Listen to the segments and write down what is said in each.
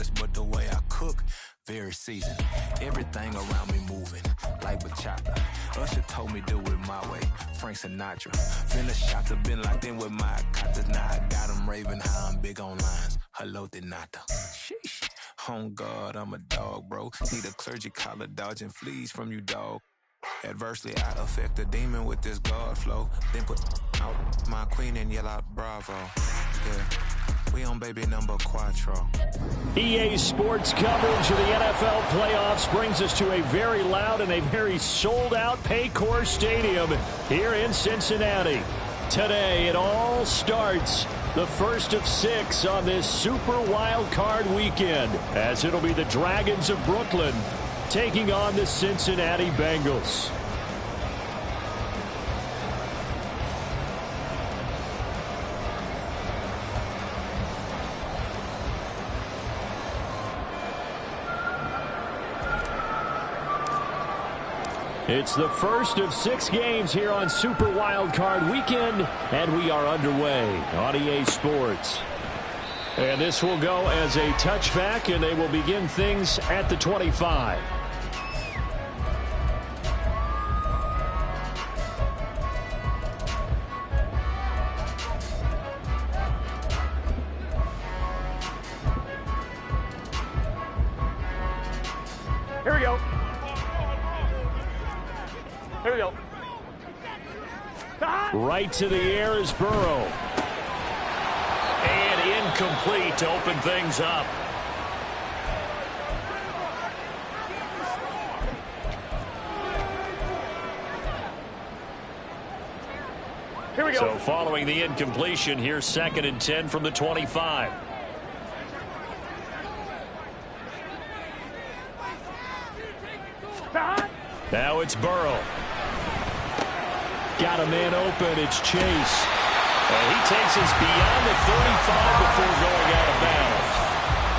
flavors, but the way I cook, very seasoned. Everything around me moving, like bachata. Usher told me do it my way, Frank Sinatra. Been a shot to been locked in with my cotters. Now I got them raving how I'm big on lines. Hello, de nata. Sheesh. On God, I'm a dog, bro. Need a clergy collar dodging fleas from you, dog. Adversely, I affect a demon with this God flow. Then put out my queen and yell out bravo. Yeah, we on baby number quattro. EA Sports coverage of the NFL playoffs brings us to a very loud and a very sold-out Paycor Stadium here in Cincinnati. Today, it all starts. The first of 6 on this Super Wild Card weekend, as it'll be the Dragons of Brooklyn taking on the Cincinnati Bengals. It's the first of 6 games here on Super Wild Card weekend, and we are underway on EA Sports. And this will go as a touchback, and they will begin things at the 25. Here we go. Here we go. Right to the air is Burrow. And incomplete to open things up. Here we go. So following the incompletion, here's 2nd and 10 from the 25. Now it's Burrow. Got a man open. It's Chase. And he takes us beyond the 35 before going out of bounds.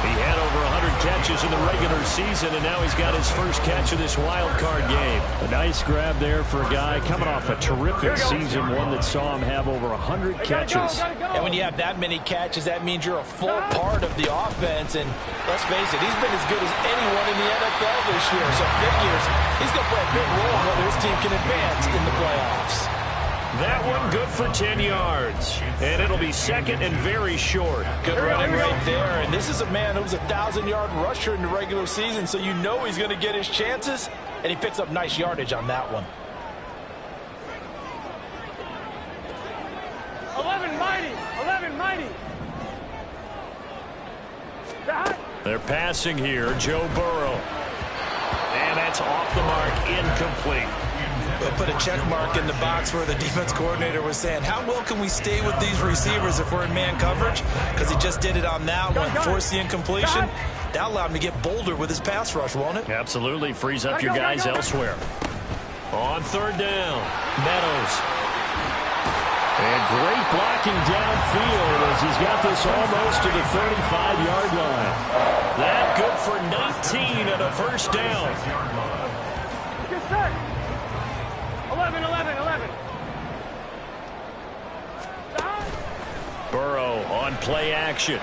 He had over 100 catches in the regular season, and now he's got his first catch of this wild card game. A nice grab there for a guy coming off a terrific season, one that saw him have over 100 catches. And when you have that many catches, that means you're a full part of the offense. And let's face it, he's been as good as anyone in the NFL this year. So figures he's going to play a big role in whether his team can advance in the playoffs. That one good for 10 yards. And it'll be 2nd and very short. Good running right there. And this is a man who was a 1,000-yard rusher in the regular season, so you know he's going to get his chances. And he picks up nice yardage on that one. 11 mighty. 11 mighty. They're passing here, Joe Burrow. And that's off the mark, incomplete. They'll put a check mark in the box where the defense coordinator was saying, how well can we stay with these receivers if we're in man coverage? Because he just did it on that one, forced the incompletion. That allowed him to get bolder with his pass rush, won't it? Absolutely, frees up your guys elsewhere. On 3rd down, Meadows. And great blocking downfield as he's got this almost to the 35-yard line. That good for 19 and a first down. Good set. 11, 11, 11. Burrow on play action.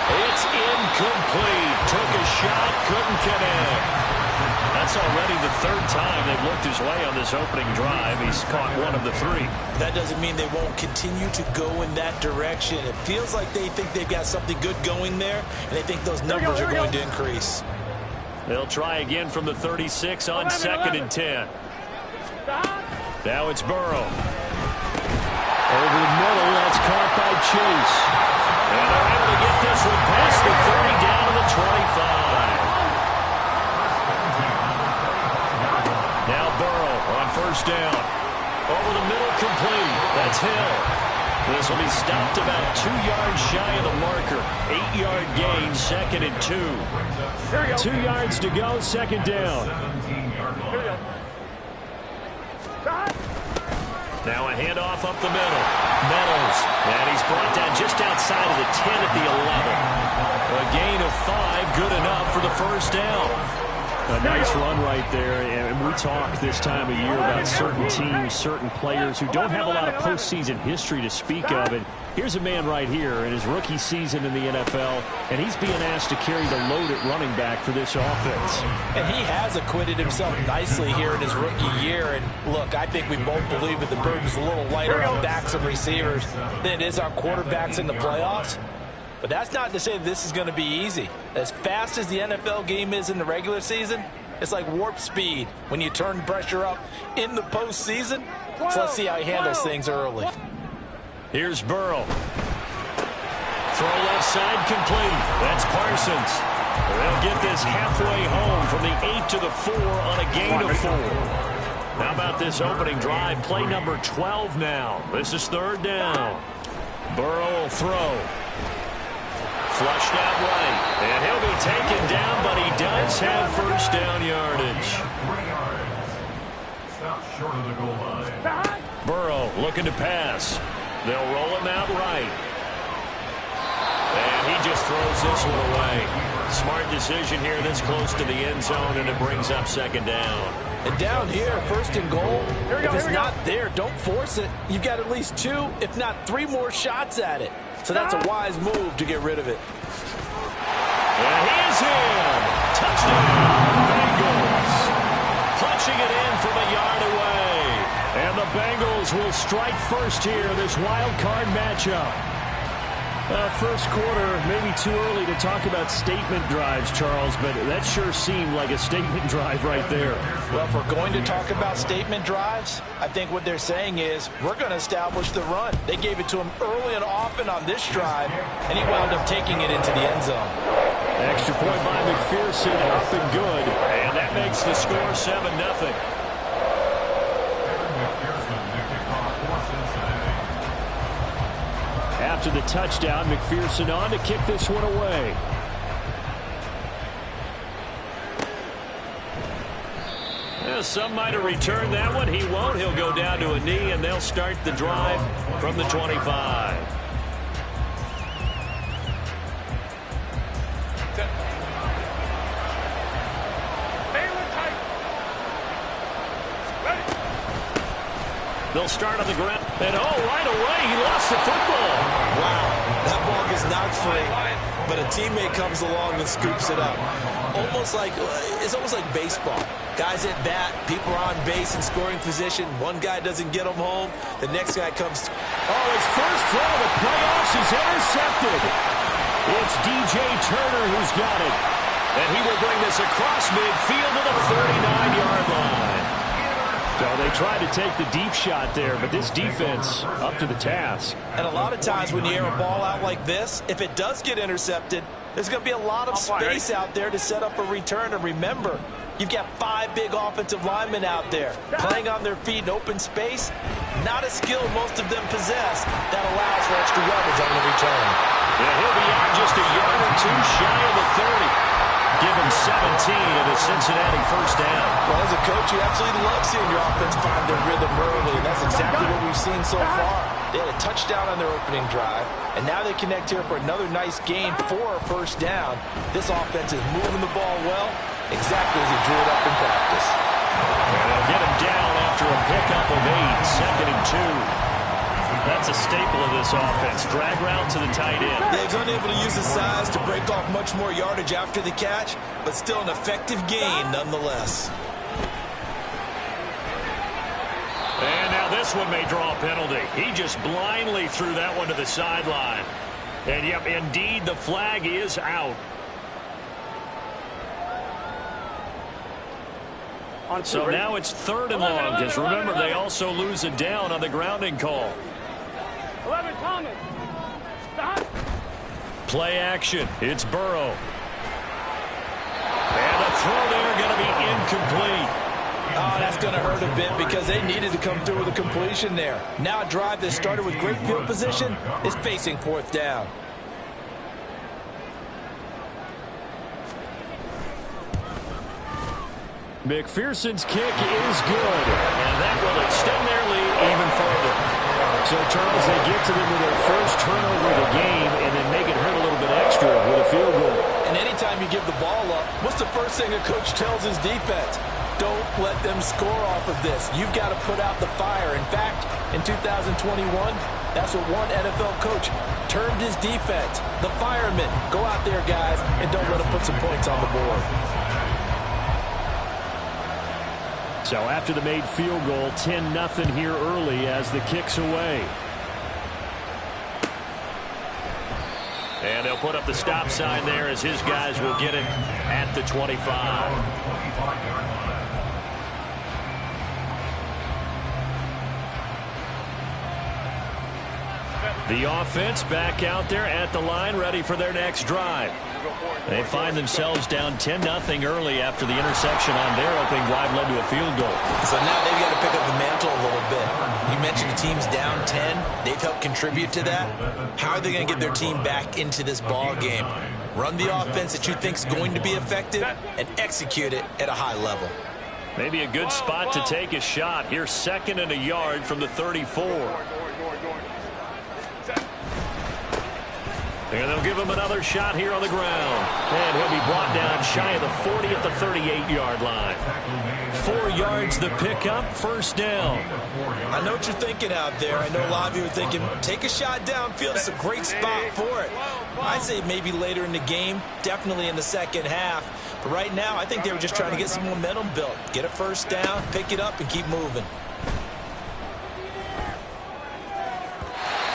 It's incomplete. Took a shot, couldn't connect. That's already the 3rd time they've looked his way on this opening drive. He's caught 1 of the 3. That doesn't mean they won't continue to go in that direction. It feels like they think they've got something good going there, and they think those numbers are going to increase. They'll try again from the 36 on 2nd and 10. Now it's Burrow. Over the middle, that's caught by Chase. And they're able to get this one past the 30 down to the 25. Now Burrow on 1st down. Over the middle, complete. That's Hill. This will be stopped about 2 yards shy of the marker. 8-yard gain, 2nd and 2. 2 yards to go, 2nd down. Now a handoff up the middle. Meadows. And he's brought down just outside of the 10 at the 11. A gain of 5, good enough for the first down. A nice run right there, and we talk this time of year about certain teams, certain players who don't have a lot of postseason history to speak of, and Here's a man right here in his rookie season in the NFL, and he's being asked to carry the load at running back for this offense. And he has acquitted himself nicely here in his rookie year. And look, I think we both believe that the burden's a little lighter on backs and receivers than it is our quarterbacks in the playoffs. But that's not to say that this is going to be easy. As fast as the NFL game is in the regular season, it's like warp speed when you turn pressure up in the postseason. So let's see how he handles things early. Here's Burrow. Throw left side complete. That's Parsons. They'll get this halfway home from the 8 to the 4 on a gain of 4. How about this opening drive? Play number 12 now. This is third down. Burrow will throw. Flushed out right. And he'll be taken down, but he does have first down yardage. Stop short of the goal line. Burrow looking to pass. They'll roll him out right. And he just throws this one away. Smart decision here this close to the end zone, and it brings up second down. And down here, first and goal, if it's not there, don't force it. You've got at least 2, if not 3 more shots at it. So that's a wise move to get rid of it. And he is in. Touchdown, Bengals. Punching it in from a yard away. And the Bengals will strike first here, this wild card matchup. First quarter, maybe too early to talk about statement drives, Charles, but that sure seemed like a statement drive right there. Well, if we're going to talk about statement drives, I think what they're saying is we're going to establish the run. They gave it to him early and often on this drive, and he wound up taking it into the end zone. Extra point by McPherson, up and good, and that makes the score 7-0. After the touchdown, McPherson on to kick this one away. Well, some might have returned that one. He won't. He'll go down to a knee, and they'll start the drive from the 25. They'll start on the ground. And, right away, he lost the football. Wow, that ball gets knocked free, but a teammate comes along and scoops it up. It's almost like baseball. Guys at bat, people are on base in scoring position. One guy doesn't get them home. The next guy comes. His first throw of the playoffs is intercepted. It's DJ Turner who's got it. And he will bring this across midfield to the 39-yard line. So they tried to take the deep shot there, but this defense up to the task. And a lot of times when you air a ball out like this, if it does get intercepted, there's going to be a lot of space out there to set up a return. And remember, you've got 5 big offensive linemen out there playing on their feet in open space. Not a skill most of them possess that allows for extra yardage on the return. Yeah, he'll be out just a yard or 2 shy of the 30. Give him 17 at a Cincinnati first down. Well, as a coach, you absolutely love seeing your offense find their rhythm early, and that's exactly what we've seen so far. They had a touchdown on their opening drive, and now they connect here for another nice gain for a first down. This offense is moving the ball well, exactly as he drew it up in practice. And they'll get him down after a pickup of 8, second and 2. That's a staple of this offense. Drag route to the tight end. Yeah, he's unable to use his size to break off much more yardage after the catch, but still an effective gain nonetheless. And now this one may draw a penalty. He just blindly threw that one to the sideline. And, yep, indeed, the flag is out. So now it's third and long, because remember, they also lose a down on the grounding call. 11, Thomas. Play action. It's Burrow. And the throw there going to be incomplete. Oh, that's going to hurt a bit because they needed to come through with a completion there. Now a drive that started with great field position is facing 4th down. McPherson's kick is good, and that will extend their lead even further. So, Charles, they get to them with their first turnover of the game and then make it hurt a little bit extra with a field goal. And anytime you give the ball up, what's the first thing a coach tells his defense? Don't let them score off of this. You've got to put out the fire. In fact, in 2021, That's what one NFL coach termed his defense. The firemen. Go out there, guys, and don't let them put some points on the board. So after the made field goal, 10-0 here early as the kick's away. And they'll put up the stop sign there as his guys will get it at the 25. The offense back out there at the line, ready for their next drive. They find themselves down 10-0 early after the interception on their opening drive led to a field goal. So now they've got to pick up the mantle a little bit. You mentioned the team's down 10. They've helped contribute to that. How are they going to get their team back into this ball game? Run the offense that you think is going to be effective and execute it at a high level. Maybe a good spot to take a shot. Here's 2nd and a yard from the 34. And they'll give him another shot here on the ground. And he'll be brought down shy of the 40 at the 38-yard line. 4 yards the pickup, first down. I know what you're thinking out there. I know a lot of you are thinking, take a shot downfield. It's a great spot for it. I'd say maybe later in the game, definitely in the second half. But right now, I think they were just trying to get some momentum built. Get a first down, pick it up, and keep moving.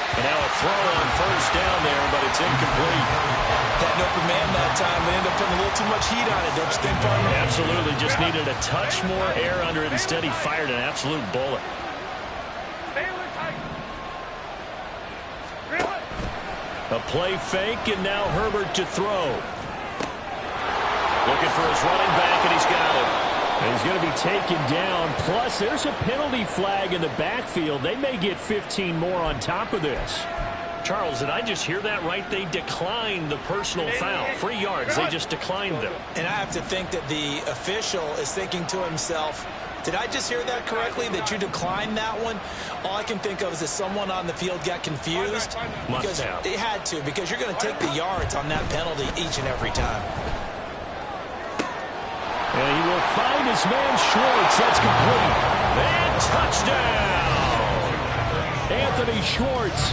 And now a throw on first down there, but it's incomplete. That open man that time, they ended up putting a little too much heat on it, don't you think, partner? Absolutely, just needed a touch more air under it. Instead, he fired an absolute bullet. A play fake, and now Herbert to throw. Looking for his running back, and he's got it. And he's going to be taken down. Plus, there's a penalty flag in the backfield. They may get 15 more on top of this. Charles, did I just hear that right? They declined the personal foul. 3 yards, they just declined them. And I have to think that the official is thinking to himself, did I just hear that correctly, that you declined that one? All I can think of is that someone on the field got confused. Must have. They had to, because you're going to take the yards on that penalty each and every time. And he will find his man Schwartz. That's complete. And touchdown! Anthony Schwartz.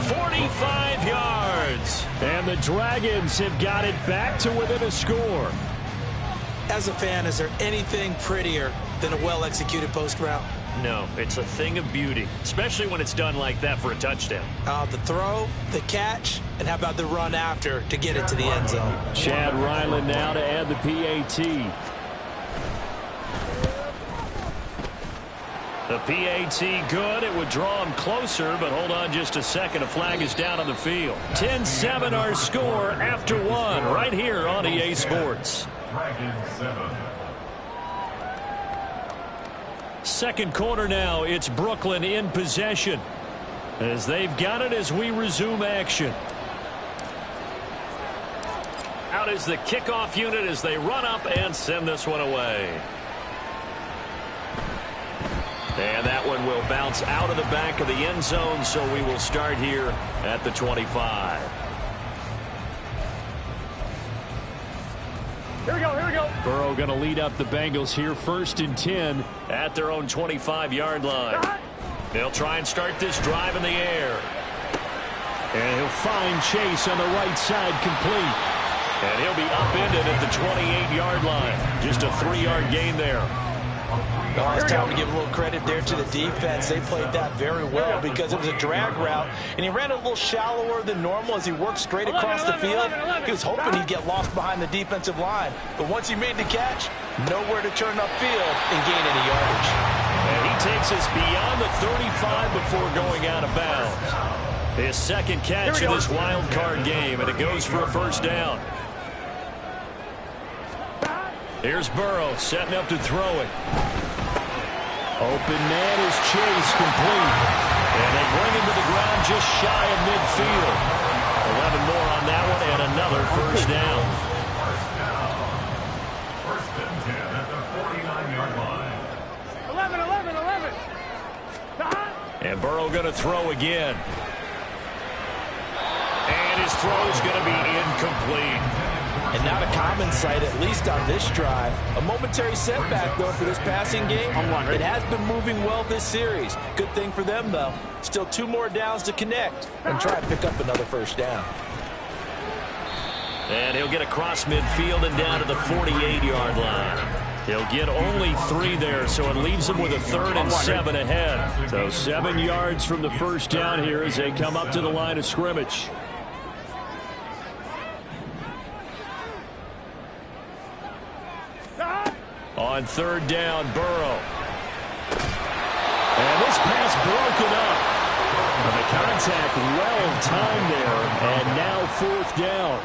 45 yards. And the Dragons have got it back to within a score. As a fan, is there anything prettier than a well-executed post route? No, it's a thing of beauty, especially when it's done like that for a touchdown. The throw, the catch, and how about the run after to get it to the end zone? Chad Ryland now to add the PAT. The PAT good. It would draw him closer, but hold on just a second. A flag is down on the field. 10-7 our score after one right here on EA Sports. Second quarter now. It's Brooklyn in possession as they've got it as we resume action. Out is the kickoff unit as they run up and send this one away. And that one will bounce out of the back of the end zone, so we will start here at the 25. Here we go, here we go. Burrow going to lead up the Bengals here, 1st and 10. At their own 25-yard line. They'll try and start this drive in the air. And he'll find Chase on the right side, complete. And he'll be upended at the 28-yard line. Just a 3-yard gain there. It's time to give a little credit there to the defense. They played that very well because it was a drag route, and he ran a little shallower than normal as he worked straight across the field. He was hoping he'd get lost behind the defensive line, but once he made the catch, nowhere to turn upfield and gain any yardage. And he takes us beyond the 35 before going out of bounds. His second catch in this wild card game, and it goes for a first down. Here's Burrow setting up to throw it. Open man is Chase, complete. And they bring him to the ground just shy of midfield. 11 more on that one and another first down. First and 10 at the 49-yard line. 11. And Burrow going to throw again. And his throw is going to be incomplete. And not a common sight, at least on this drive. A momentary setback, though, for this passing game. It has been moving well this series. Good thing for them, though. Still 2 more downs to connect and try to pick up another first down. And he'll get across midfield and down to the 48-yard line. He'll get only 3 there, so it leaves him with a 3rd and 7 ahead. So 7 yards from the first down here as they come up to the line of scrimmage. On 3rd down, Burrow. And this pass broken up. And the contact well timed there, and now 4th down.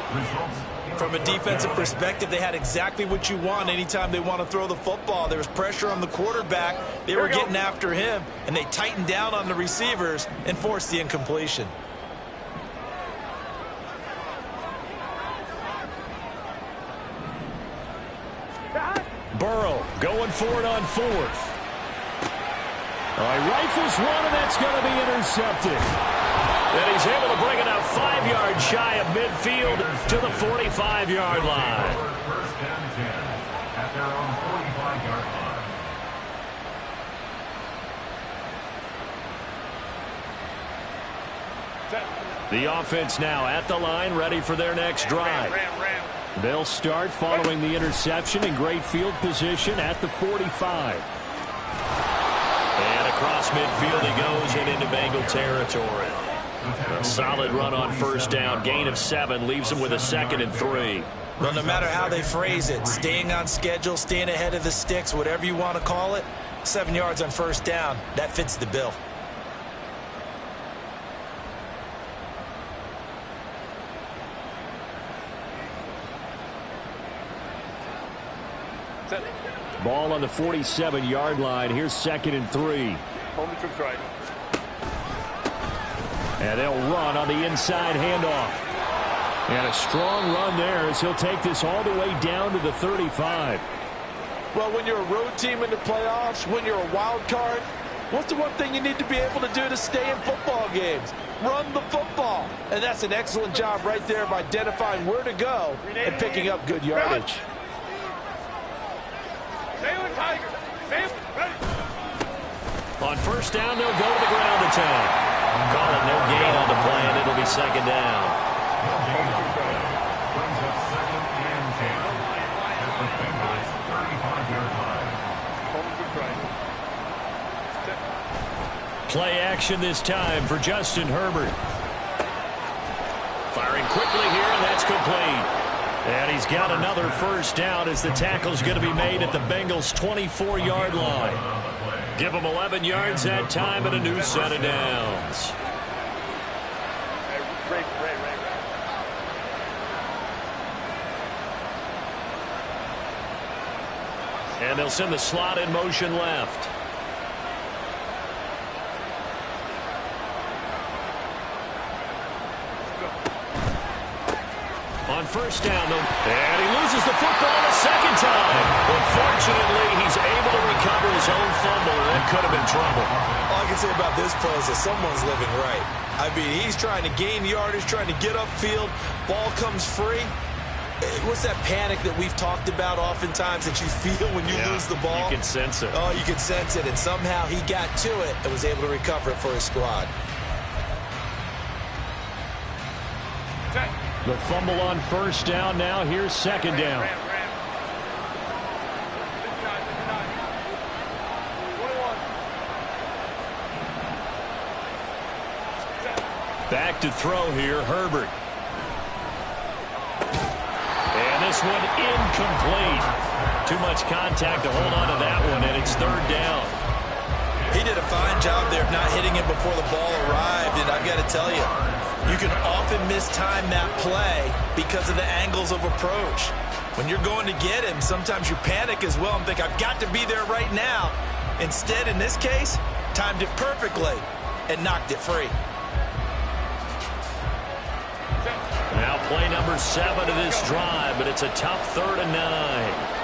From a defensive perspective, they had exactly what you want anytime they want to throw the football. There was pressure on the quarterback. They were getting after him, and they tightened down on the receivers and forced the incompletion. Burrow going for it on 4th. All right, rifles one, and that's going to be intercepted. And he's able to bring it out 5 yards shy of midfield to the 45-yard line. First and 10 at their own 45-yard line. The offense now at the line, ready for their next drive. They'll start following the interception in great field position at the 45. And across midfield he goes and into Bengal territory. A solid run on first down. Gain of 7 leaves him with a 2nd and 3. Well, no matter how they phrase it, staying on schedule, staying ahead of the sticks, whatever you want to call it, 7 yards on first down, that fits the bill. Ball on the 47-yard line. Here's 2nd and 3. Home troops right. And they'll run on the inside handoff. And a strong run there as he'll take this all the way down to the 35. Well, when you're a road team in the playoffs, when you're a wild card, what's the one thing you need to be able to do to stay in football games? Run the football. And that's an excellent job right there of identifying where to go and picking up good yardage. On first down, they'll go to the ground attack. Call it no gain on the play, and it'll be 2nd down. Brings up 2nd and 10 at the Bengals 35-yard line. Play action this time for Justin Herbert. Firing quickly here, and that's complete. And he's got another first down as the tackle's going to be made at the Bengals' 24-yard line. Give him 11 yards that time and a new set of downs. And they'll send the slot in motion left. On first down, and he loses the football a 2nd time. But fortunately, he's able to recover his own fumble, and that could have been trouble. All I can say about this play is that someone's living right. I mean, he's trying to gain yardage, trying to get upfield. Ball comes free. What's that panic that we've talked about oftentimes that you feel when you lose the ball? You can sense it. Oh, you can sense it, and somehow he got to it and was able to recover it for his squad. The fumble on first down. Now here's 2nd down. Back to throw here, Herbert. And this one incomplete. Too much contact to hold on to that one, and it's 3rd down. He did a fine job there of not hitting it before the ball arrived, and I've got to tell you, you can often mistime that play because of the angles of approach. When you're going to get him, sometimes you panic as well and think, I've got to be there right now. Instead, in this case, timed it perfectly and knocked it free. Now play number 7 of this drive, but it's a tough 3rd and 9.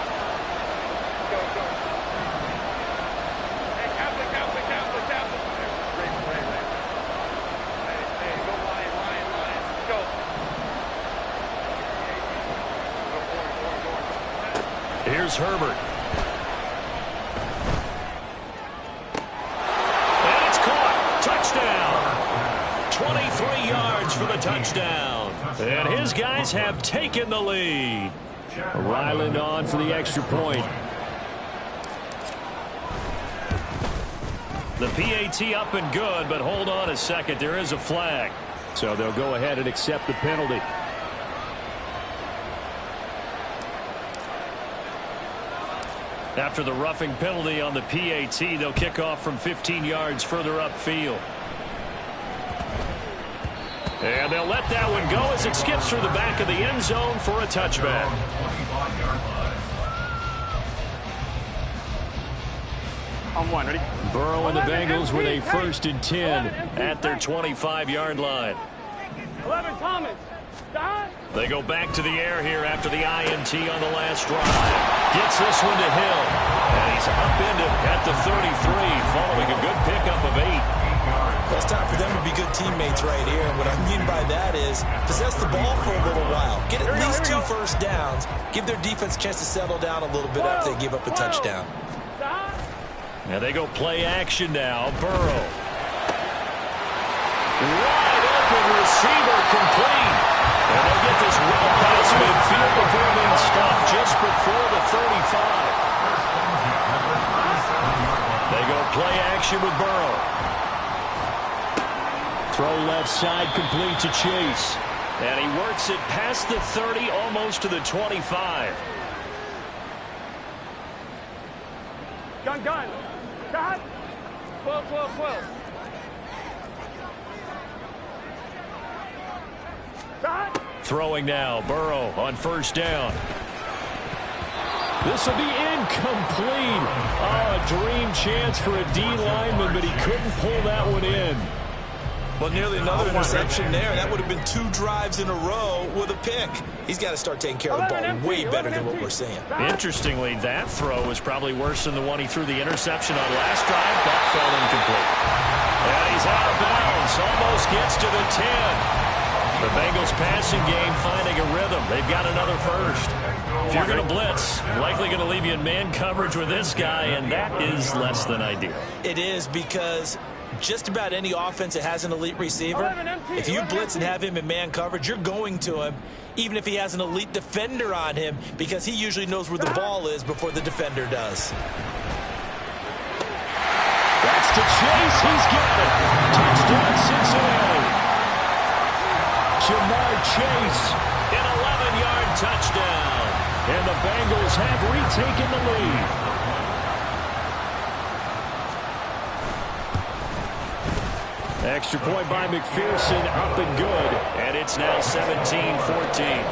Here's Herbert. And it's caught. Touchdown. 23 yards for the touchdown. And his guys have taken the lead. Ryland on for the extra point. The PAT up and good, but hold on a second. There is a flag. So they'll go ahead and accept the penalty. After the roughing penalty on the PAT, they'll kick off from 15 yards further upfield. And they'll let that one go as it skips through the back of the end zone for a touchback. On one, ready? Burrow and the Bengals with a 1st and 10 at their 25-yard line. 11, Thomas. They go back to the air here after the INT on the last drive. Gets this one to Hill. And he's upended at the 33, following a good pickup of 8. Well, it's time for them to be good teammates right here. And what I mean by that is possess the ball for a little while. Get at least 2 first downs. Give their defense a chance to settle down a little bit after they give up a touchdown. Now they go play action now. Burrow. Wide open receiver complete. And they get this well past midfield before being stopped just before the 35. They go play action with Burrow. Throw left side complete to Chase. And he works it past the 30, almost to the 25. Gun. Got 12. Got. Throwing now. Burrow on 1st down. This will be incomplete. Oh, a dream chance for a D lineman, but he couldn't pull that one in. Well, nearly another interception there. That would have been 2 drives in a row with a pick. He's got to start taking care of the ball way better than what we're seeing. Interestingly, that throw was probably worse than the one he threw the interception on last drive. That fell incomplete. And he's out of bounds. Almost gets to the 10. The Bengals passing game finding a rhythm. They've got another first. If you're going to blitz, likely going to leave you in man coverage with this guy, and that is less than ideal. It is, because just about any offense that has an elite receiver, if you blitz and have him in man coverage, you're going to him, even if he has an elite defender on him, because he usually knows where the ball is before the defender does. That's to Chase. He's got it. Touchdown, Cincinnati. Jamar Chase. An 11-yard touchdown. And the Bengals have retaken the lead. Extra point by McPherson, up and good. And it's now 17-14.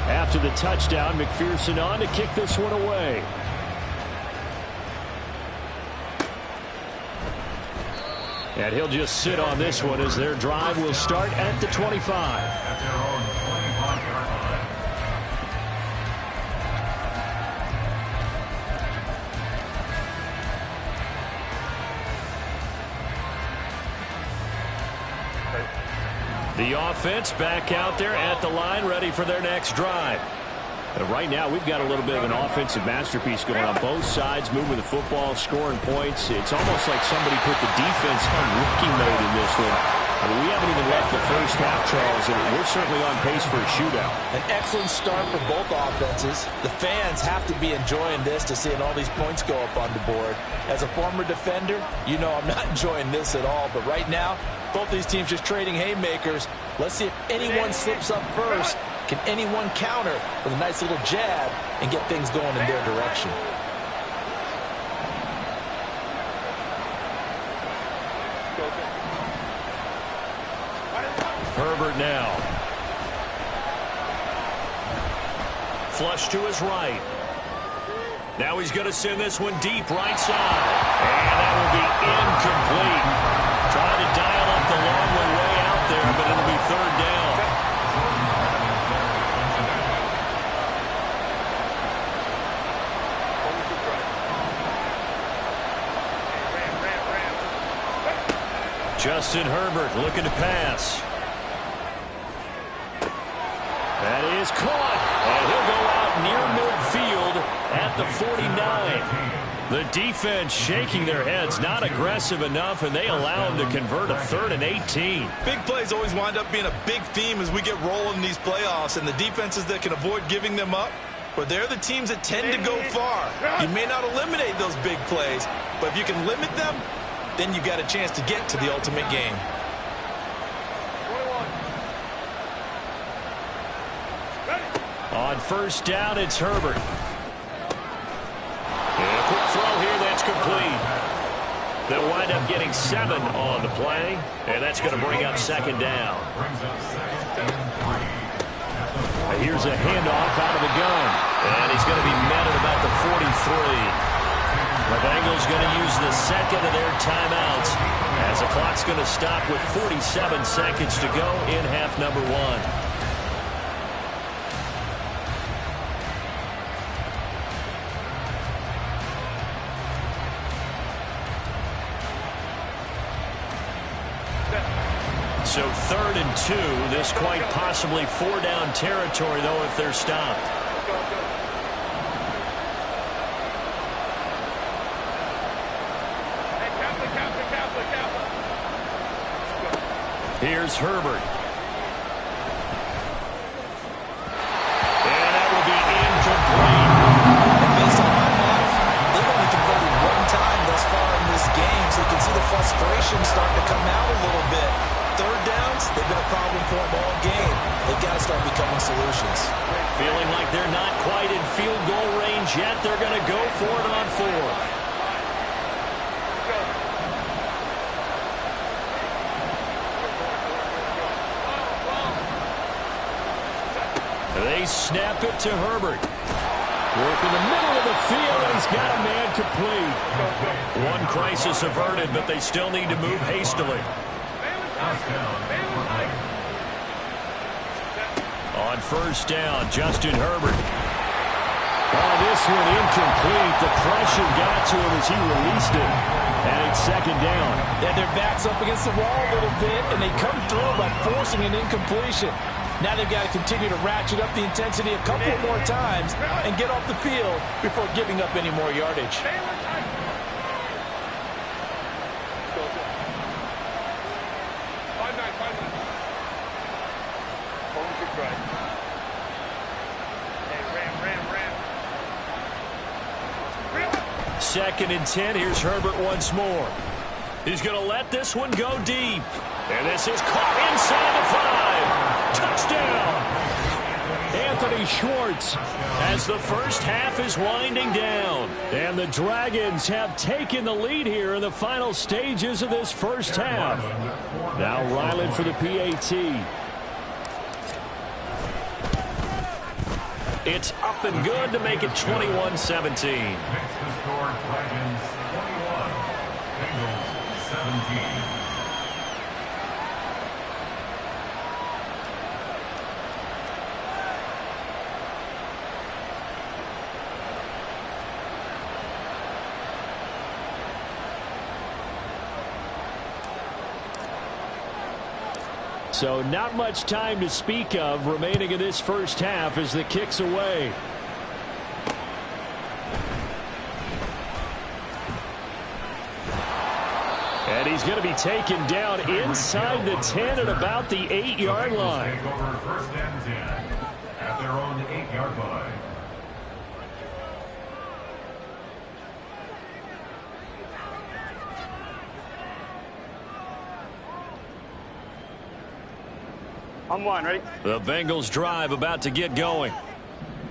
After the touchdown, McPherson on to kick this one away. And he'll just sit on this one as their drive will start at the 25. At their own 25-yard line. The offense back out there at the line, ready for their next drive. Right now, we've got a little bit of an offensive masterpiece going on both sides, moving the football, scoring points. It's almost like somebody put the defense on rookie mode in this one. I mean, we haven't even left the first half, Charles, and we're certainly on pace for a shootout. An excellent start for both offenses. The fans have to be enjoying this to seeing all these points go up on the board. As a former defender, you know I'm not enjoying this at all. But right now, both these teams just trading haymakers. Let's see if anyone slips up first. Can anyone counter with a nice little jab and get things going in their direction? Herbert now. Flush to his right. Now he's going to send this one deep right side. And that will be incomplete. Trying to dial up the long way out there, but it'll be 3rd down. Justin Herbert looking to pass. That is caught, and he'll go out near midfield at the 49. The defense shaking their heads, not aggressive enough, and they allow them to convert a 3rd and 18. Big plays always wind up being a big theme as we get rolling in these playoffs, and the defenses that can avoid giving them up, but they're the teams that tend to go far. You may not eliminate those big plays, but if you can limit them, then you've got a chance to get to the ultimate game. On first down, it's Herbert. And a quick throw here, that's complete. They'll wind up getting 7 on the play, and that's going to bring up 2nd down. Here's a handoff out of the gun, and he's going to be met at about the 43. The Bengals going to use the 2nd of their timeouts as the clock's going to stop with 47 seconds to go in half number 1. So 3rd and 2, this quite possibly 4-down territory, though, if they're stopped. Here's Herbert. And that will be incomplete. And based on my math, they've only converted 1 time thus far in this game, so you can see the frustration starting to come out a little bit. 3rd downs, they've been a problem for them all game. They've got to start becoming solutions. Feeling like they're not quite in field goal range yet. They're going to go for it on 4th. They snap it to Herbert. Work in the middle of the field, and he's got a man complete. One crisis averted, but they still need to move hastily. On first down, Justin Herbert. Oh, this one incomplete. The pressure got to him as he released it. And it's 2nd down. Yeah, their back's up against the wall a little bit, and they come through by forcing an incompletion. Now they've got to continue to ratchet up the intensity a couple more times and get off the field before giving up any more yardage. Second and 10. Here's Herbert once more. He's going to let this one go deep. And this is caught inside the 5. Touchdown. Anthony Schwartz as the first half is winding down. And the Dragons have taken the lead here in the final stages of this first half. Now Ryland for the PAT. It's up and good to make it 21-17. Dragons 21, Bengals 17. So not much time to speak of remaining in this first half as the kick's away. And he's going to be taken down inside the 10 at about the 8-yard line. Take over 1st and 10 at their own 8-yard line. On 1, ready? The Bengals drive about to get going.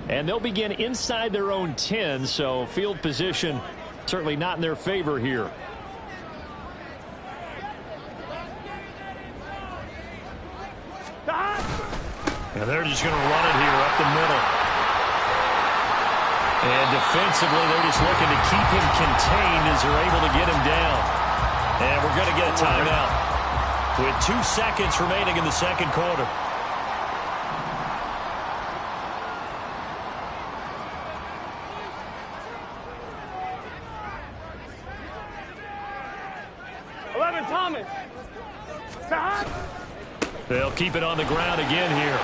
And they'll begin inside their own 10, so field position certainly not in their favor here. And they're just going to run it here up the middle. And defensively, they're just looking to keep him contained as they're able to get him down. And we're going to get a timeout with 2 seconds remaining in the second quarter. Thomas. They'll keep it on the ground again here.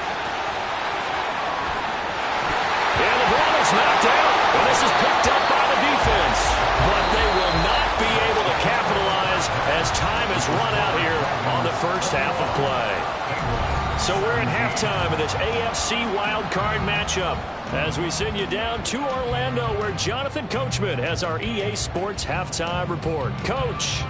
And the ball is knocked out. And this is picked up by the defense. But they will not be able to capitalize as time has run out here on the first half of play. So we're at halftime of this AFC wildcard matchup as we send you down to Orlando where Jonathan Coachman has our EA Sports halftime report. Coach.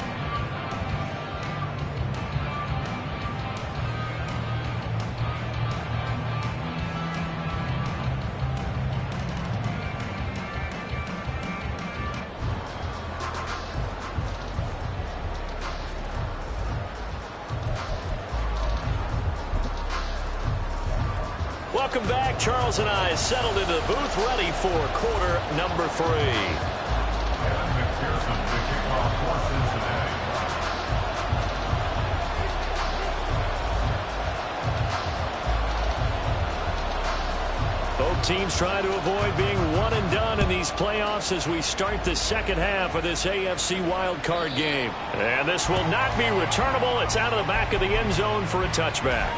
Welcome back. Charles and I settled into the booth, ready for quarter number 3. Both teams trying to avoid being one and done in these playoffs as we start the second half of this AFC wildcard game. And this will not be returnable. It's out of the back of the end zone for a touchback.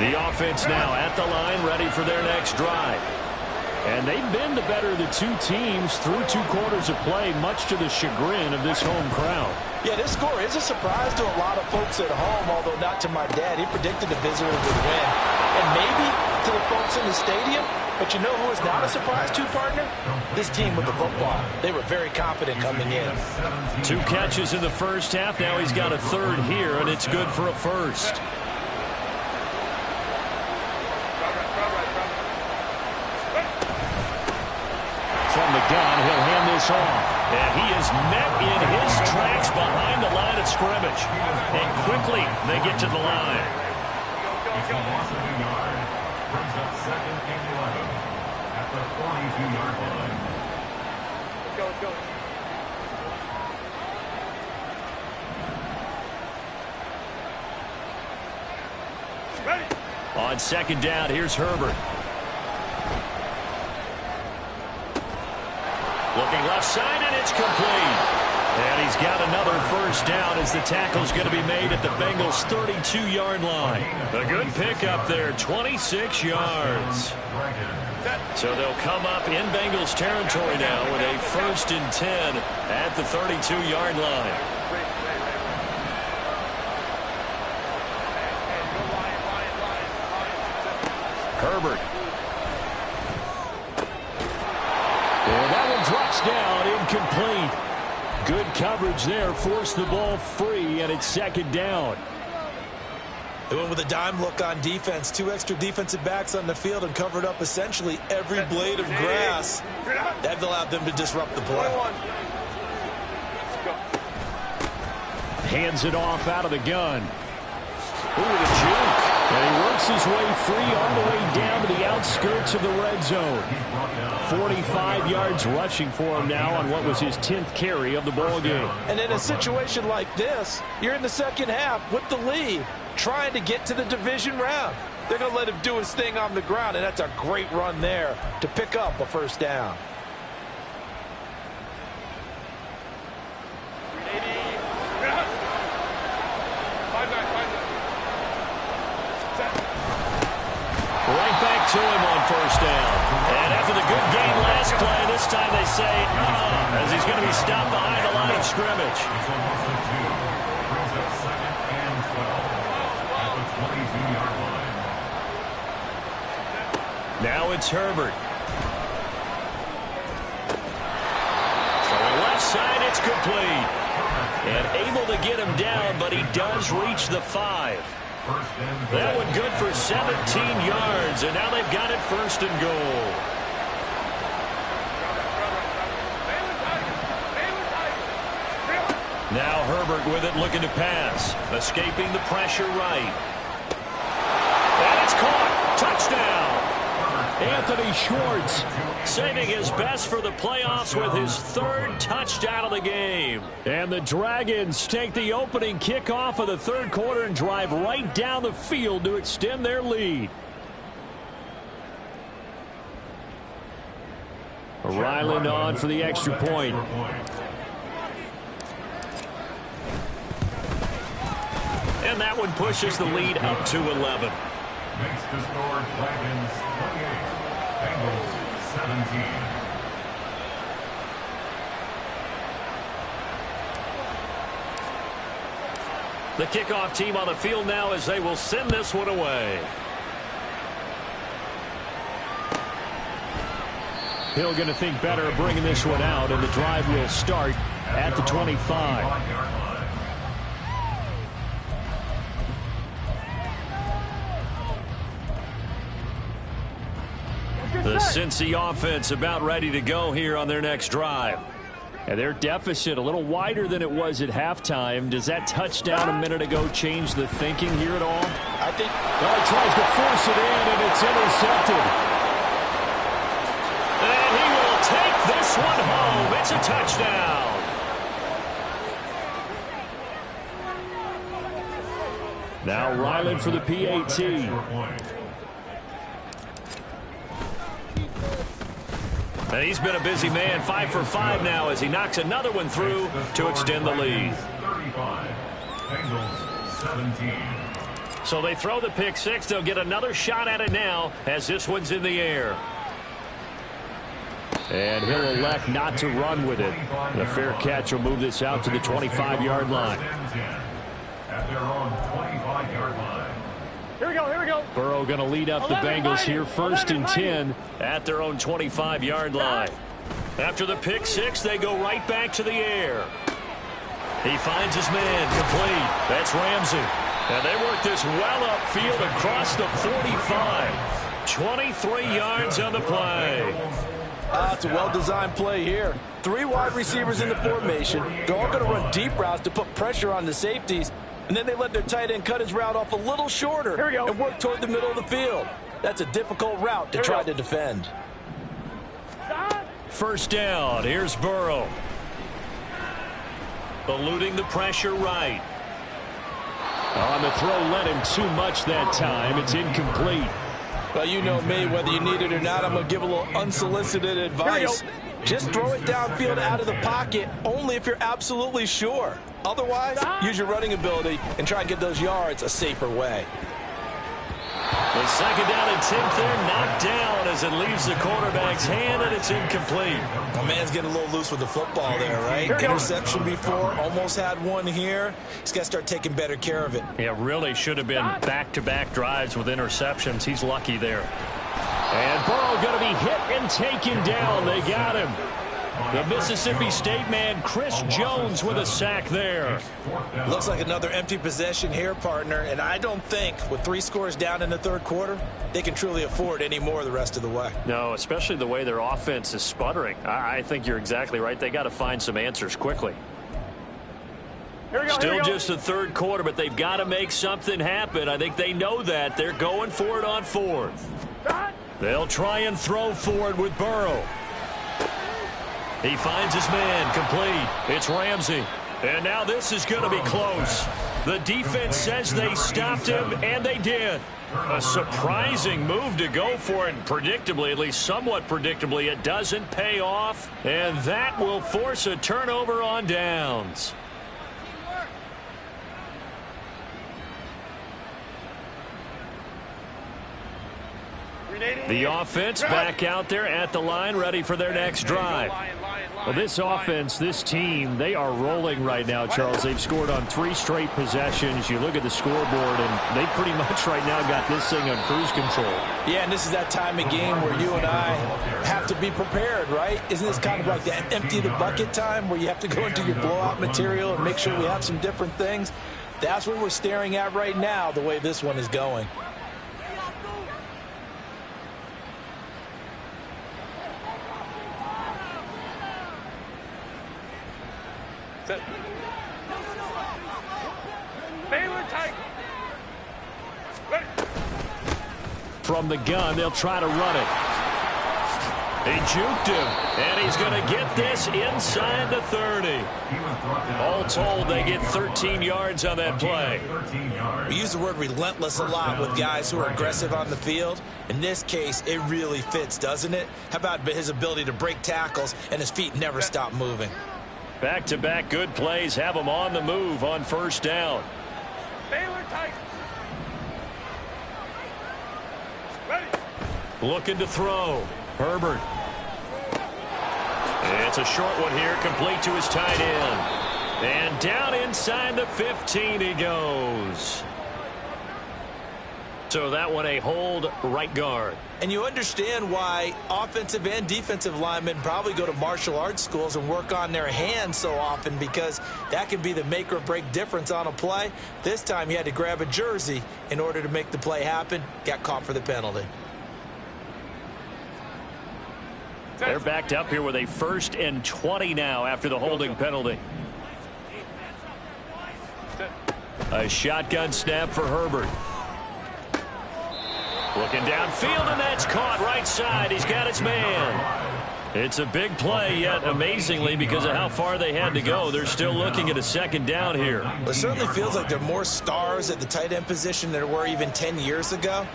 The offense now at the line, ready for their next drive. And they've been the better of the two teams through 2 quarters of play, much to the chagrin of this home crowd. Yeah, this score is a surprise to a lot of folks at home, although not to my dad. He predicted the visitor would win. And maybe to the folks in the stadium. But you know who is not a surprise to, partner? This team with the football. They were very confident coming in. 2 catches in the first half. Now he's got a third here, and it's good for a first. From the gun, he'll hand this off. And he is met in his tracks behind the line of scrimmage. And quickly, they get to the line. Brings up 2nd and 11 at the 42-yard line. Let's go. Ready. On 2nd down, here's Herbert. Looking left side, and it's complete. And he's got another first down as the tackle's going to be made at the Bengals' 32-yard line. A good pickup there, 26 yards. So they'll come up in Bengals territory now with a 1st and 10 at the 32-yard line. Herbert. And that one drops down, incomplete. Good coverage there, forced the ball free, and it's 2nd down. They went with a dime look on defense. 2 extra defensive backs on the field and covered up essentially every blade of grass. That allowed them to disrupt the play. Hands it off out of the gun. Ooh, the juke. And he works his way free all the way down to the outskirts of the red zone. 45 yards rushing for him now on what was his 10th carry of the ball game. And in a situation like this, you're in the second half with the lead, trying to get to the division round. They're going to let him do his thing on the ground, and that's a great run there to pick up a first down. Right back to him on first down. And after the good game last play, this time they say, as he's going to be stopped behind the line of scrimmage. Brings up 2nd and 12 at the 22-yard line. Now it's Herbert. From the left side, it's complete. And able to get him down, but he does reach the 5. That one good for 17 yards, and now they've got it 1st and goal. Now Herbert with it, looking to pass. Escaping the pressure right. And it's caught. Touchdown. Anthony Schwartz. Saving his best for the playoffs with his 3rd touchdown of the game. And the Dragons take the opening kickoff of the 3rd quarter and drive right down the field to extend their lead. Ryland on for the extra point. And that one pushes the lead up to 11. Makes the score Dragons 28, Bengals 17. The kickoff team on the field now as they will send this one away. Hill going to think better of bringing this one out, and the drive will start at the 25. The Cincy offense about ready to go here on their next drive. And their deficit a little wider than it was at halftime. Does that touchdown a minute ago change the thinking here at all? I think. Well, he tries to force it in, and it's intercepted. And he will take this one home. It's a touchdown. Now Ryland for the PAT. And he's been a busy man, 5 for 5 now as he knocks another one through to extend the lead. 35, Bengals 17. So they throw the pick six. They'll get another shot at it now as this one's in the air. And he'll elect not to run with it. The fair catch will move this out to the 25-yard line. At their own 25-yard line. Here we go, here we go. Burrow going to lead up the Bengals here, 1st and 10. At their own 25-yard line. After the pick six, they go right back to the air. He finds his man complete. That's Ramsey. And they work this well upfield across the 45. 23 yards on the play. It's a well-designed play here. 3 wide receivers in the formation. They're all going to run deep routes to put pressure on the safeties. And then they let their tight end cut his route off a little shorter and work toward the middle of the field. That's a difficult route to try to defend. 1st down. Here's Burrow. Eluding the pressure right. On the throw, led him too much that time. It's incomplete. Well, you know me, whether you need it or not, I'm going to give a little unsolicited advice. Just throw it downfield out of the pocket only if you're absolutely sure. Otherwise, use your running ability and try and get those yards a safer way. The 2nd down and 10th there, knocked down as it leaves the quarterback's hand, and it's incomplete. My man's getting a little loose with the football there, right? Interception before, almost had one here. He's got to start taking better care of it. Yeah, really should have been back-to-back drives with interceptions. He's lucky there. And Burrow going to be hit and taken down. They got him. The Mississippi State man, Chris Jones, with a sack there. Looks like another empty possession here, partner. And I don't think, with 3 scores down in the 3rd quarter, they can truly afford any more the rest of the way. No, especially the way their offense is sputtering. I think you're exactly right. They got to find some answers quickly. Still just the 3rd quarter, but they've got to make something happen. I think they know that. They're going for it on 4th. They'll try and throw for it with Burrow. He finds his man complete. It's Ramsey. And now this is going to be close. The defense says they stopped him, and they did. A surprising move to go for it. Predictably, at least somewhat predictably, it doesn't pay off. And that will force a turnover on downs. The offense back out there at the line, ready for their next drive. Well, this offense, this team, they are rolling right now, Charles. They've scored on 3 straight possessions. You look at the scoreboard, and they pretty much right now got this thing on cruise control. Yeah, and this is that time of game where you and I have to be prepared, right? Isn't this kind of like that empty the bucket time where you have to go into your blowout material and make sure we have some different things? That's what we're staring at right now, the way this one is going. From the gun, they'll try to run it. He juked him, and he's going to get this inside the 30. All told, they get 13 yards on that play. We use the word relentless a lot with guys who are aggressive on the field. In this case, it really fits, doesn't it? How about his ability to break tackles and his feet never stop moving? Back-to-back good plays have him on the move on first down. Baylor tight. Ready. Looking to throw. Herbert. It's a short one here, complete to his tight end. And down inside the 15 he goes. So that one a hold right guard. And you understand why offensive and defensive linemen probably go to martial arts schools and work on their hands so often, because that can be the make or break difference on a play. This time he had to grab a jersey in order to make the play happen. Got caught for the penalty. They're backed up here with a 1st and 20 now after the holding penalty. A shotgun snap for Herbert. Looking downfield, and that's caught right side. He's got his man. It's a big play, yet amazingly, because of how far they had to go, they're still looking at a 2nd down here. Well, it certainly feels like there are more stars at the tight end position than there were even 10 years ago.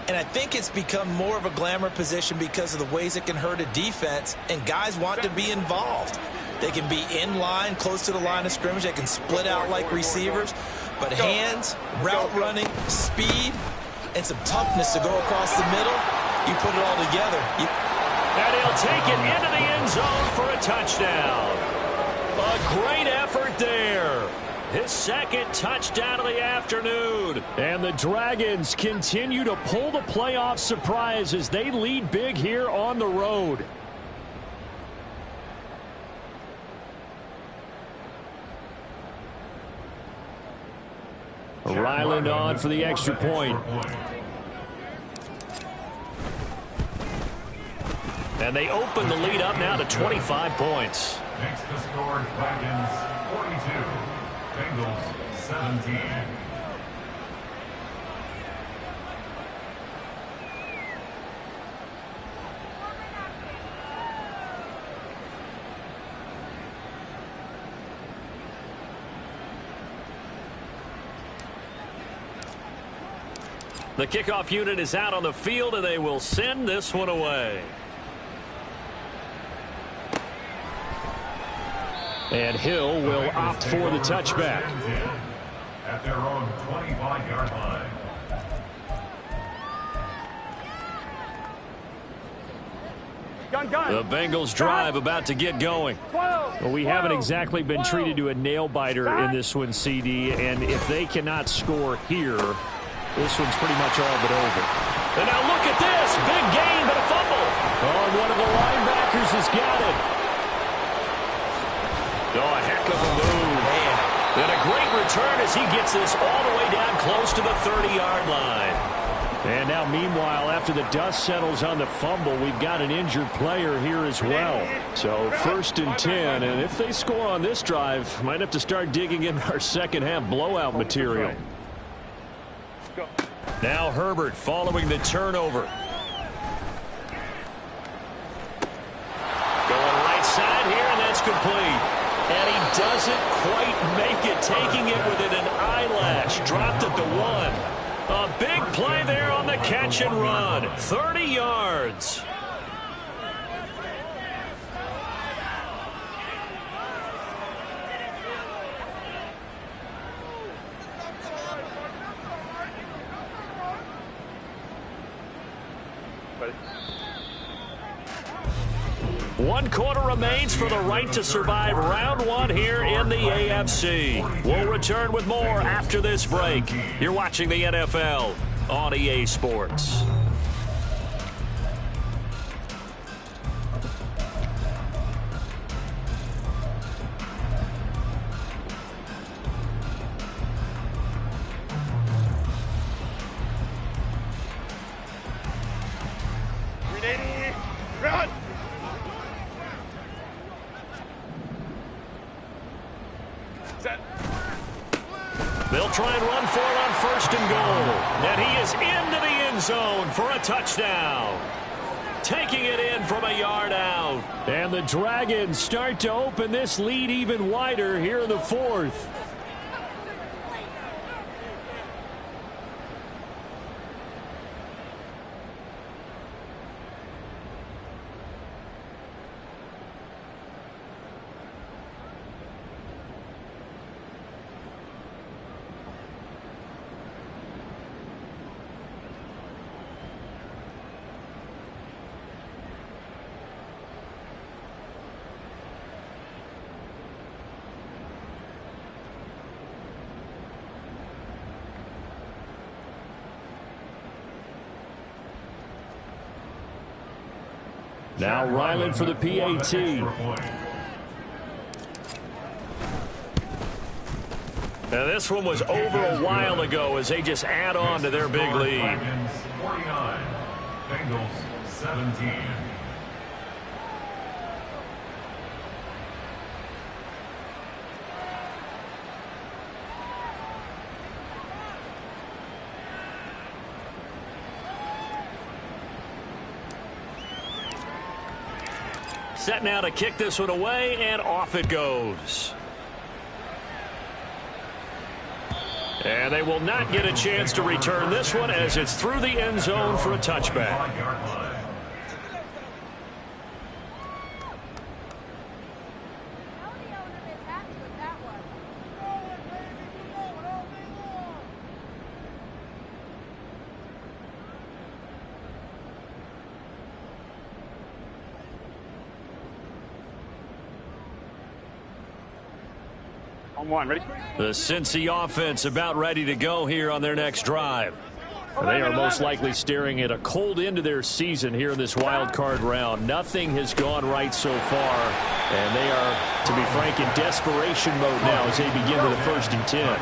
And I think it's become more of a glamour position because of the ways it can hurt a defense, and guys want to be involved. They can be in line, close to the line of scrimmage. They can split out like receivers. But hands, route running, speed, and some toughness to go across the middle, you put it all together. And he'll take it into the end zone for a touchdown. A great effort there. His 2nd touchdown of the afternoon. And the Dragons continue to pull the playoff surprise as they lead big here on the road. Ryland on for the extra point. And they open the lead up now to 25 points. Next to score, Dragons 42, Bengals 17. The kickoff unit is out on the field, and they will send this one away. And Hill will opt for the touchback. At their own 25-yard line. The Bengals drive about to get going. Well, we haven't exactly been treated to a nail-biter in this one, CD, and if they cannot score here, this one's pretty much all but over. And now look at this. Big gain, but a fumble. Oh, and one of the linebackers has got it. Oh, a heck of a move. Man. And a great return as he gets this all the way down close to the 30-yard line. And now, meanwhile, after the dust settles on the fumble, we've got an injured player here as well. So 1st and 10, and if they score on this drive, might have to start digging in our second-half blowout material. Now Herbert following the turnover. Going right side here, and that's complete. And he doesn't quite make it, taking it within an eyelash. Dropped it to 1. A big play there on the catch and run. 30 yards. One quarter remains for the right to survive round 1 here in the AFC. We'll return with more after this break. You're watching the NFL on EA Sports. Run! Set. They'll try and run for it on 1st and goal. And he is into the end zone for a touchdown. taking it in from a yard out. And the Dragons start to open this lead even wider here in the fourth. Now Ryland for the PAT. Now this one was over a while ago as they just add on to their big lead. 49, Bengals 17. Set now to kick this one away, and off it goes. And they will not get a chance to return this one as it's through the end zone for a touchback. Ready? The Cincy offense about ready to go here on their next drive. They are most likely staring at a cold end to their season here in this wild card round. Nothing has gone right so far, and they are, to be frank, in desperation mode now as they begin with a 1st and 10.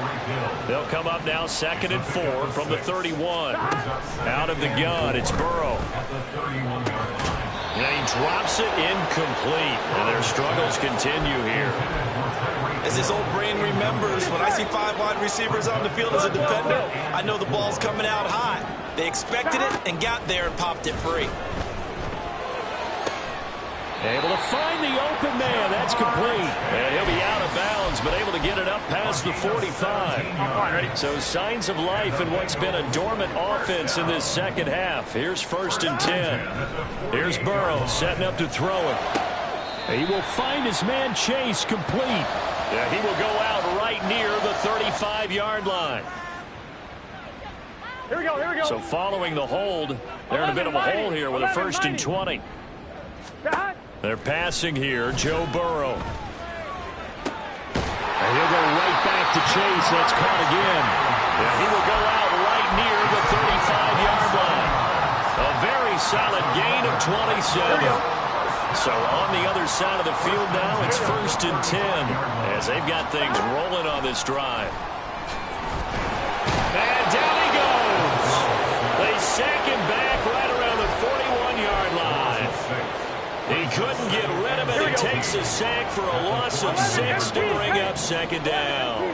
They'll come up now 2nd and 4 from the 31. Out of the gun, it's Burrow. And he drops it incomplete, and their struggles continue here. As his old brain remembers, when I see 5 wide receivers on the field as a defender, I know the ball's coming out high. They expected it and got there and popped it free. Able to find the open man. That's complete. And he'll be out of bounds, but able to get it up past the 45. So signs of life in what's been a dormant offense in this second half. Here's 1st and 10. Here's Burrow setting up to throw it. He will find his man Chase complete. Yeah, he will go out right near the 35-yard line. Here we go, here we go. So following the hold, they're in a bit of a hole here with a 1st and 20. They're passing here, Joe Burrow. And he'll go right back to Chase. That's caught again. Yeah, he will go out right near the 35-yard line. A very solid gain of 27. So on the other side of the field now, it's 1st and 10 as they've got things rolling on this drive. And down he goes. They sack him back right around the 41-yard line. He couldn't get rid of it. He takes a sack for a loss of 6 to bring up 2nd down.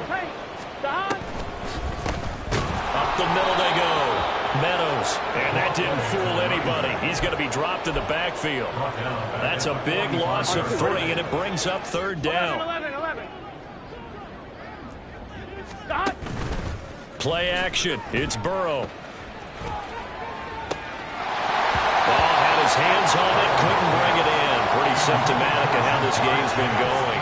Up the middle they go. Meadows, and that didn't fool anybody. He's going to be dropped in the backfield. That's a big loss of 3, and it brings up 3rd down. 11. Play action. It's Burrow. Ball had his hands on it, couldn't bring it in. Pretty symptomatic of how this game's been going.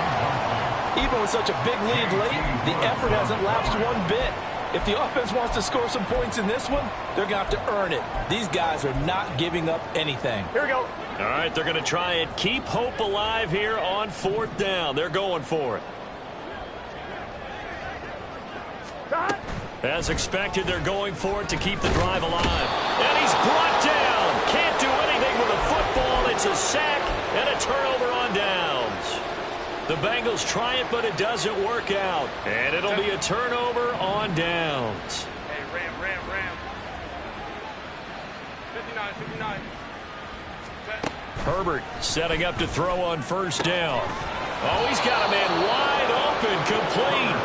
Even with such a big lead late, the effort hasn't lapsed one bit. If the offense wants to score some points in this one, they're going to have to earn it. These guys are not giving up anything. Here we go. All right, they're going to try and keep hope alive here on 4th down. They're going for it. As expected, they're going for it to keep the drive alive. And he's brought down. Can't do anything with a football. It's a sack and a turnover on downs. The Bengals try it, but it doesn't work out. And it'll be a turnover on downs. Hey, Ram. 59. Set. Herbert setting up to throw on 1st down. Oh, he's got a man wide open, complete.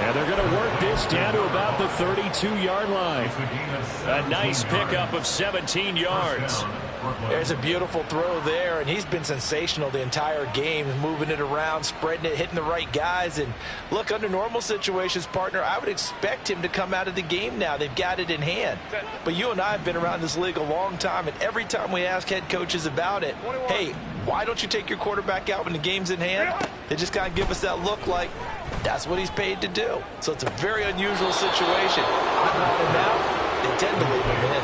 And they're going to work this down to about the 32-yard line. A nice pickup of 17 yards. There's a beautiful throw there, and he's been sensational the entire game, moving it around, spreading it, hitting the right guys. And look, under normal situations, partner, I would expect him to come out of the game now. They've got it in hand. But you and I have been around this league a long time, and every time we ask head coaches about it, hey, why don't you take your quarterback out when the game's in hand? They just kind of give us that look like that's what he's paid to do. So it's a very unusual situation. And now they tend to leave him in.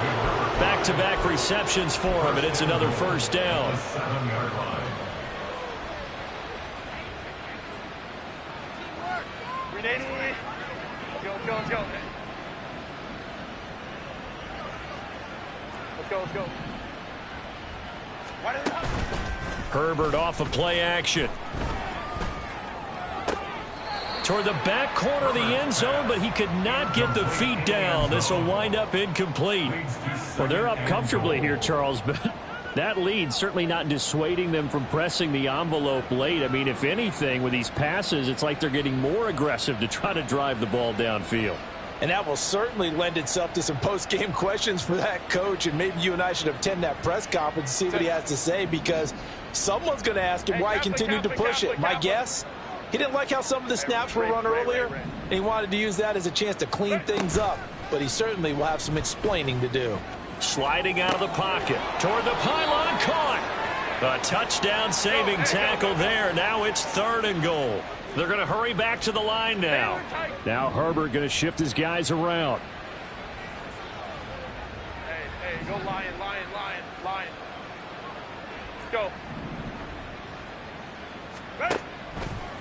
Back-to-back receptions for him, and it's another first down. 7-yard line. Let's go. Let's go. Herbert off of play action. Toward the back corner of the end zone, but he could not get the feet down. This will wind up incomplete. Well, they're up comfortably here, Charles, but that lead certainly not dissuading them from pressing the envelope late. I mean, if anything, with these passes, it's like they're getting more aggressive to try to drive the ball downfield. And that will certainly lend itself to some post-game questions for that coach, and maybe you and I should attend that press conference and see what he has to say, because someone's going to ask him why he continued to push it. My guess? He didn't like how some of the snaps were run earlier, and he wanted to use that as a chance to clean things up. But he certainly will have some explaining to do. Sliding out of the pocket. Toward the pylon, caught. A touchdown-saving tackle there. Now it's 3rd and goal. They're going to hurry back to the line now. Now Herbert going to shift his guys around. Hey, go lion. Let's go.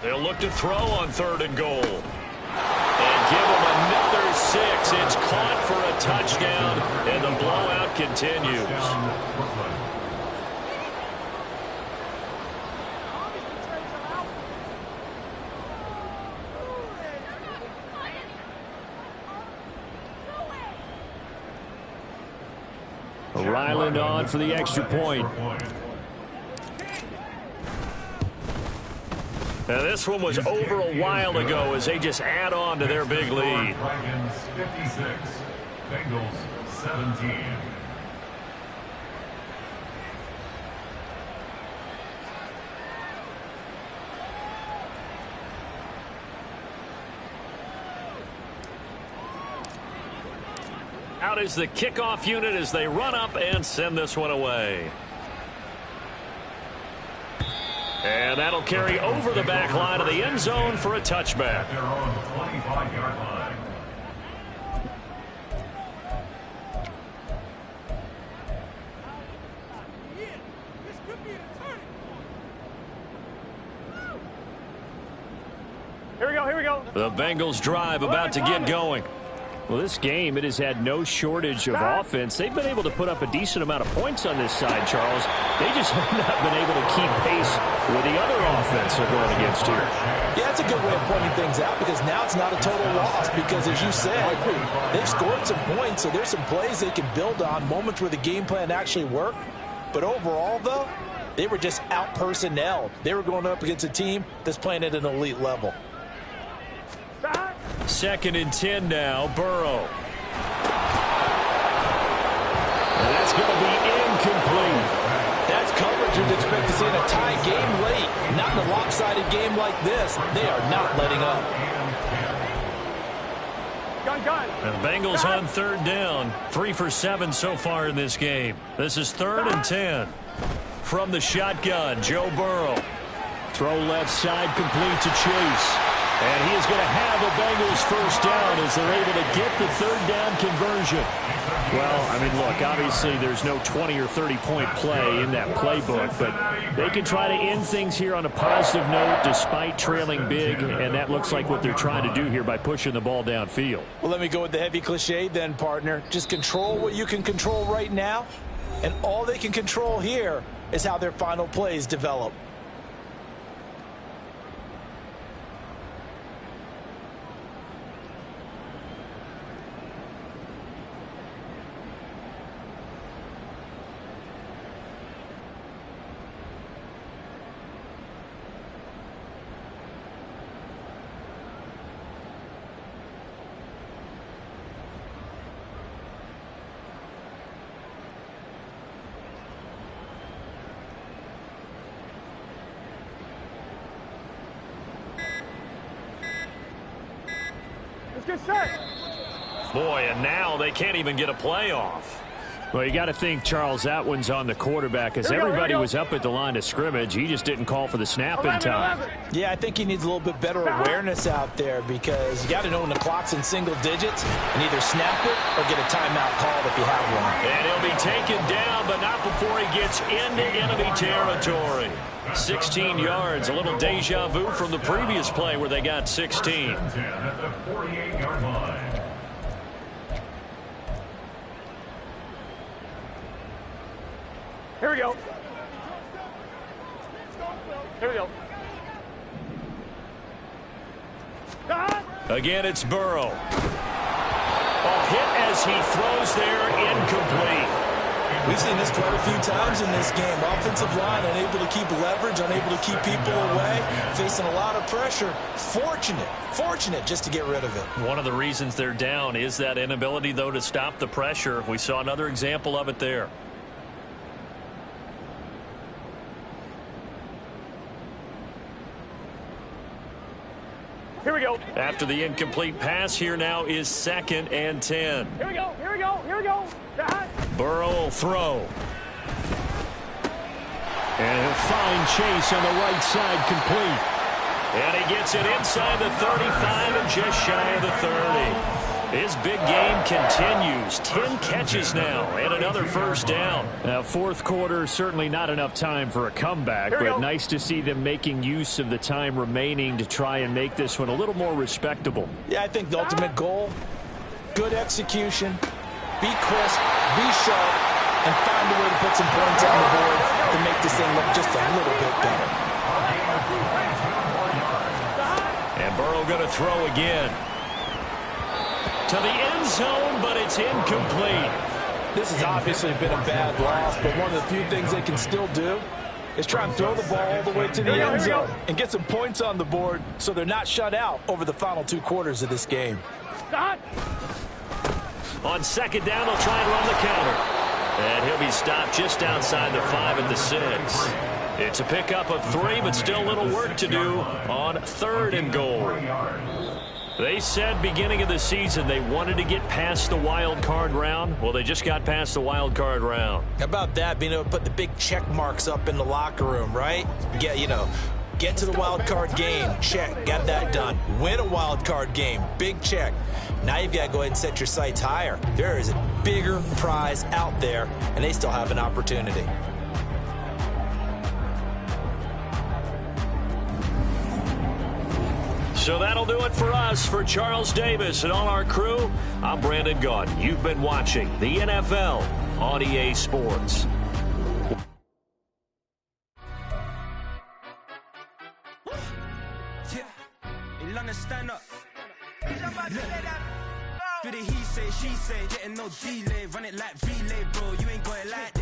They'll look to throw on 3rd and goal. And give him another 6. It's caught for a touchdown, and the blowout continues. Ryland on for the extra point. Now this one was over a while ago as they just add on to their big lead. Dragons 56, Bengals 17. Out is the kickoff unit as they run up and send this one away. And that'll carry over the back line of the end zone for a touchback. They're on the 25-yard line. Here we go. The Bengals drive about to get going. Well, this game, it has had no shortage of offense. They've been able to put up a decent amount of points on this side, Charles. They just have not been able to keep pace with the other offense they're going against here. Yeah, that's a good way of pointing things out, because now it's not a total loss, because as you said, they've scored some points, so there's some plays they can build on, moments where the game plan actually worked. But overall, though, they were just out-personnelled. They were going up against a team that's playing at an elite level. 2nd and 10 now, Burrow. And that's going to be incomplete. That's coverage you'd expect to see in a tie game late. Not in a lopsided game like this. They are not letting up. Gun. And the Bengals on 3rd down. 3 for 7 so far in this game. This is 3rd and 10. From the shotgun, Joe Burrow. Throw left side, complete to Chase. And he is going to have the Bengals first down as they're able to get the 3rd down conversion. Well, I mean, look, obviously there's no 20 or 30-point play in that playbook, but they can try to end things here on a positive note despite trailing big, and that looks like what they're trying to do here by pushing the ball downfield. Well, let me go with the heavy cliche then, partner. Just control what you can control right now, and all they can control here is how their final plays develop. Get set. Boy, and now they can't even get a playoff. Well, you got to think, Charles, that one's on the quarterback, as everybody was up at the line of scrimmage. He just didn't call for the snap in time. Yeah, I think he needs a little bit better awareness out there, because you got to know when the clock's in single digits and either snap it or get a timeout called if you have one. And he'll be taken down, but not before he gets into enemy territory. 16 yards, a little deja vu from the previous play where they got 16. At the 48-yard line. Here we go. Here we go. Again, it's Burrow. A hit as he throws there, incomplete. We've seen this quite a few times in this game. Offensive line unable to keep leverage, unable to keep people away, facing a lot of pressure. Fortunate just to get rid of it. One of the reasons they're down is that inability, though, to stop the pressure. We saw another example of it there. Here we go. After the incomplete pass, here now is 2nd and 10. Here we go. Here we go. Here we go. Burrow will throw. And he'll find Chase on the right side, complete. And he gets it inside the 35 and just shy of the 30. His big game continues. 10 catches now and another first down. Now, fourth quarter, certainly not enough time for a comeback, but nice to see them making use of the time remaining to try and make this one a little more respectable. Yeah, I think the ultimate goal, good execution, be crisp, be sharp, and find a way to put some points on the board to make this thing look just a little bit better. And Burrow going to throw again. To the end zone, but it's incomplete. This has obviously been a bad loss, but one of the few things they can still do is try and throw the ball all the way to the end zone and get some points on the board so they're not shut out over the final 2 quarters of this game. Stop. On second down, they'll try and run the counter. And he'll be stopped just outside the 5 at the 6. It's a pickup of 3, but still a little work to do on 3rd and goal. They said beginning of the season they wanted to get past the wild card round. Well, they just got past the wild card round. How about that, being able to put the big check marks up in the locker room, right? Get to the wild card game, check, got that done. Win a wild card game, big check. Now you've got to go ahead and set your sights higher. There is a bigger prize out there, and they still have an opportunity. So that'll do it for us. For Charles Davis and all our crew, I'm Brandon Gaudin. You've been watching the NFL on EA Sports. Stand up. Do the he say, she say, getting no delay, run it like relay, bro. You ain't got it like